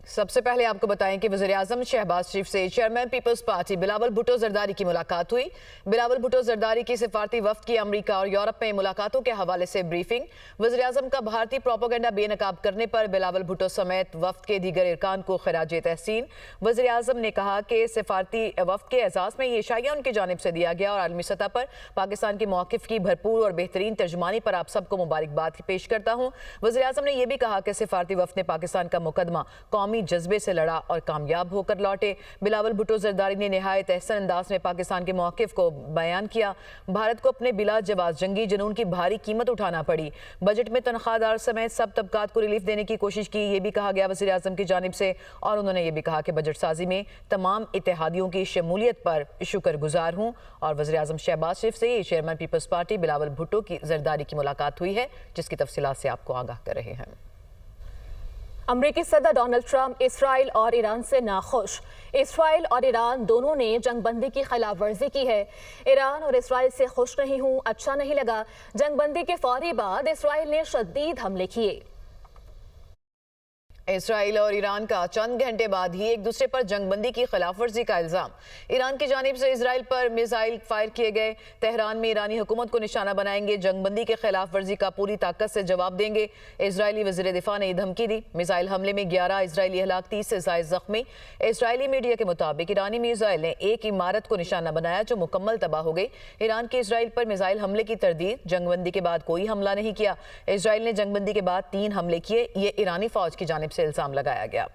سب سے پہلے آپ کو بتائیں کہ وزیراعظم شہباز شریف سے چیئرمین پیپلز پارٹی بلاول بھٹو زرداری کی ملاقات ہوئی۔ بلاول بھٹو زرداری کی سفارتی وفد کی امریکہ اور یورپ میں ملاقاتوں کے حوالے سے بریفنگ۔ وزیراعظم کا بھارتی پروپیگنڈا بے نقاب کرنے پر بلاول بھٹو سمیت وفد کے دیگر ارکان کو خراج تحسین۔ وزیراعظم نے کہا کہ سفارتی وفد کے اعزاز میں یہ عشائیہ ان کی جانب سے دیا گیا اور عالمی سطح پر پاکستان کے موقف کی بھرپور اور بہترین ترجمانی پر آپ سب کو مبارکباد پیش کرتا ہوں۔ وزیراعظم نے یہ بھی کہا کہ سفارتی وفد نے پاکستان کا مقدمہ قومی جذبے سے لڑا اور کامیاب ہو کر لوٹے۔ بلاول بھٹو زرداری نے نہایت احسن انداز میں پاکستان کے موقف کو بیان کیا۔ بھارت کو اپنے بلا جواز جنگی جنون کی بھاری قیمت اٹھانا پڑی۔ بجٹ میں تنخواہ دار سمیت سب طبقات کو ریلیف دینے کی کوشش کی، یہ بھی کہا گیا وزیراعظم کی جانب سے، اور انہوں نے یہ بھی کہا کہ بجٹ سازی میں تمام اتحادیوں کی شمولیت پر شکر گزار ہوں۔ اور وزیراعظم شہباز شریف سے چیئرمین پیپلز پارٹی بلاول بھٹو کی زرداری کی ملاقات ہوئی ہے، جس کی تفصیلات سے آپ کو آگاہ کر رہے ہیں۔ امریکی صدر ڈونلڈ ٹرمپ اسرائیل اور ایران سے ناخوش۔ اسرائیل اور ایران دونوں نے جنگ بندی کی خلاف ورزی کی ہے۔ ایران اور اسرائیل سے خوش نہیں ہوں، اچھا نہیں لگا۔ جنگ بندی کے فوری بعد اسرائیل نے شدید حملے کیے۔ اسرائیل اور ایران کا چند گھنٹے بعد ہی ایک دوسرے پر جنگ بندی کی خلاف ورزی کا الزام۔ ایران کی جانب سے اسرائیل پر میزائل فائر کیے گئے۔ تہران میں ایرانی حکومت کو نشانہ بنائیں گے، جنگ بندی کے خلاف ورزی کا پوری طاقت سے جواب دیں گے۔ اسرائیلی وزیر دفاع نے یہ دھمکی دی۔ میزائل حملے میں 11 اسرائیلی ہلاک، 30 سے زائد زخمی۔ اسرائیلی میڈیا کے مطابق ایرانی میزائل نے ایک عمارت کو نشانہ بنایا جو مکمل تباہ ہو گئی۔ ایران کی اسرائیل پر میزائل حملے کی تردید۔ جنگ بندی کے بعد کوئی حملہ نہیں کیا۔ اسرائیل نے جنگ بندی کے بعد 3 حملے کیے، یہ ایرانی فوج کی جانب سے الزام لگایا گیا۔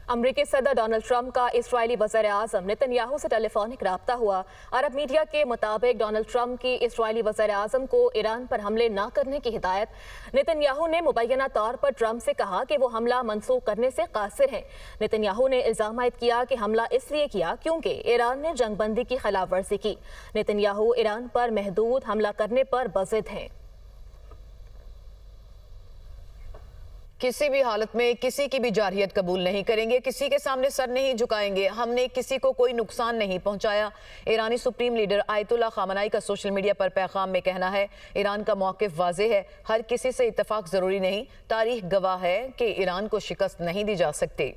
امریکی صدر ڈونلڈ ٹرمپ کا اسرائیلی وزیر اعظم نتن یاہو سے ٹیلی فونک رابطہ ہوا۔ عرب میڈیا کے مطابق ڈونلڈ ٹرمپ کی اسرائیلی وزیر اعظم کو ایران پر حملے نہ کرنے کی ہدایت۔ نتن یاہو نے مبینہ طور پر ٹرمپ سے کہا کہ وہ حملہ منسوخ کرنے سے قاصر ہیں۔ نتن یاہو نے الزام عائد کیا کہ حملہ اس لیے کیا کیونکہ ایران نے جنگ بندی کی خلاف ورزی کی۔ نتن یاہو ایران پر محدود حملہ کرنے پر بضد ہیں۔ کسی بھی حالت میں کسی کی بھی جارحیت قبول نہیں کریں گے، کسی کے سامنے سر نہیں جھکائیں گے، ہم نے کسی کو کوئی نقصان نہیں پہنچایا۔ ایرانی سپریم لیڈر آیت اللہ خامنائی کا سوشل میڈیا پر پیغام میں کہنا ہے، ایران کا موقف واضح ہے، ہر کسی سے اتفاق ضروری نہیں، تاریخ گواہ ہے کہ ایران کو شکست نہیں دی جا سکتی۔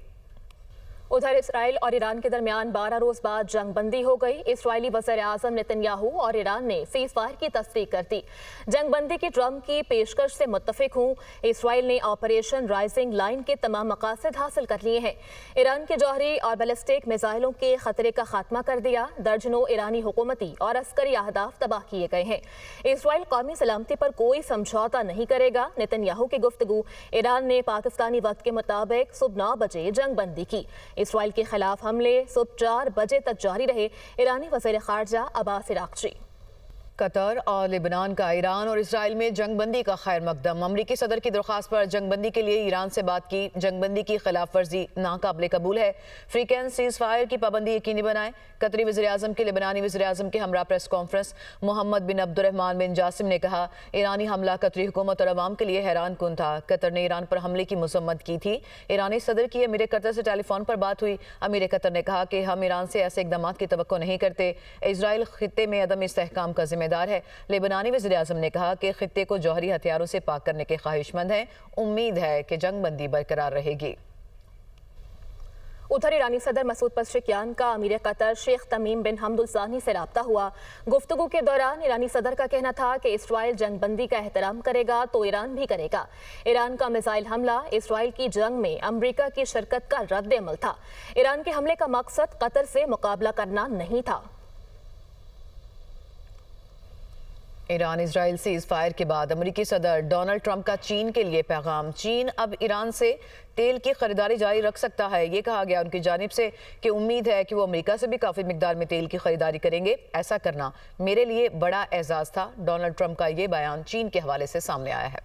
ادھر اسرائیل اور ایران کے درمیان 12 روز بعد جنگ بندی ہو گئی۔ اسرائیلی وزیر اعظم نتن یاہو اور ایران نے سیز فائر کی تصدیق کر دی۔ جنگ بندی کی ٹرمپ کی پیشکش سے متفق ہوں۔ اسرائیل نے آپریشن رائزنگ لائن کے تمام مقاصد حاصل کر لیے ہیں۔ ایران کے جوہری اور بیلسٹک میزائلوں کے خطرے کا خاتمہ کر دیا۔ درجنوں ایرانی حکومتی اور عسکری اہداف تباہ کیے گئے ہیں۔ اسرائیل قومی سلامتی پر کوئی سمجھوتا نہیں کرے گا۔ نتن یاہو کی گفتگو۔ ایران نے پاکستانی وقت کے مطابق صبح 9 بجے جنگ بندی کی۔ اسرائیل کے خلاف حملے صبح 4 بجے تک جاری رہے۔ ایرانی وزیر خارجہ عباس عراقچی۔ قطر اور لبنان کا ایران اور اسرائیل میں جنگ بندی کا خیر مقدم۔ امریکی صدر کی درخواست پر جنگ بندی کے لیے ایران سے بات کی۔ جنگ بندی کی خلاف ورزی ناقابل قبول ہے، فریکوینٹ سیز فائر کی پابندی یقینی بنائیں۔ قطری وزیراعظم کی لبنانی وزیراعظم کے ہمراہ پریس کانفرنس۔ محمد بن عبد الرحمن بن جاسم نے کہا، ایرانی حملہ قطری حکومت اور عوام کے لیے حیران کن تھا۔ قطر نے ایران پر حملے کی مذمت کی تھی۔ ایرانی صدر کی امیر قطر سے ٹیلی فون پر بات ہوئی۔ امیر قطر نے کہا کہ ہم ایران سے ایسے اقدامات کی توقع نہیں کرتے۔ اسرائیل خطے میں عدم استحکام کا ذمہ دار ہے۔ لبنانی وزیراعظم نے کہا کہ خطے کو جوہری ہتھیاروں سے پاک کرنے کے خواہش مند ہیں۔ امید ہے کہ جنگ بندی برقرار رہے گی۔ ادھر ایرانی صدر مسعود پزشکیان کا امیر قطر شیخ تمیم بن حمد الثانی سے رابطہ ہوا۔ گفتگو کے دوران ایرانی صدر کا کہنا تھا کہ اسرائیل جنگ بندی کا احترام کرے گا تو ایران بھی کرے گا۔ ایران کا میزائل حملہ اسرائیل کی جنگ میں امریکہ کی شرکت کا رد عمل تھا۔ ایران کے حملے کا مقصد قطر سے مقابلہ کرنا نہیں تھا۔ ایران اسرائیل سیز فائر کے بعد امریکی صدر ڈونلڈ ٹرمپ کا چین کے لیے پیغام۔ چین اب ایران سے تیل کی خریداری جاری رکھ سکتا ہے۔ یہ کہا گیا ان کی جانب سے کہ امید ہے کہ وہ امریکہ سے بھی کافی مقدار میں تیل کی خریداری کریں گے۔ ایسا کرنا میرے لیے بڑا اعزاز تھا۔ ڈونلڈ ٹرمپ کا یہ بیان چین کے حوالے سے سامنے آیا ہے۔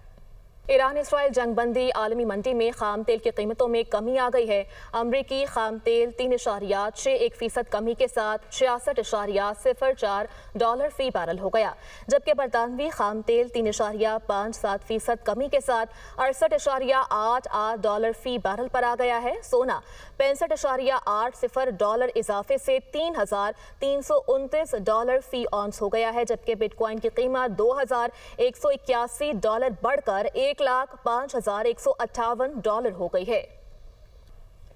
ایران اسرائیل جنگ بندی، عالمی منڈی میں خام تیل کی قیمتوں میں کمی آ گئی ہے۔ امریکی خام تیل 3.61% کمی کے ساتھ $66.04 فی بیرل ہو گیا، جبکہ برطانوی خام تیل 3.57% کمی کے ساتھ $68.88 فی بیرل پر آ گیا ہے۔ سونا $65.80 اضافے سے $3,329 فی اونس ہو گیا ہے، جبکہ بٹ کوائن کی قیمت $2,181 بڑھ کر $1,05,158 ہو گئی ہے۔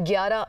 11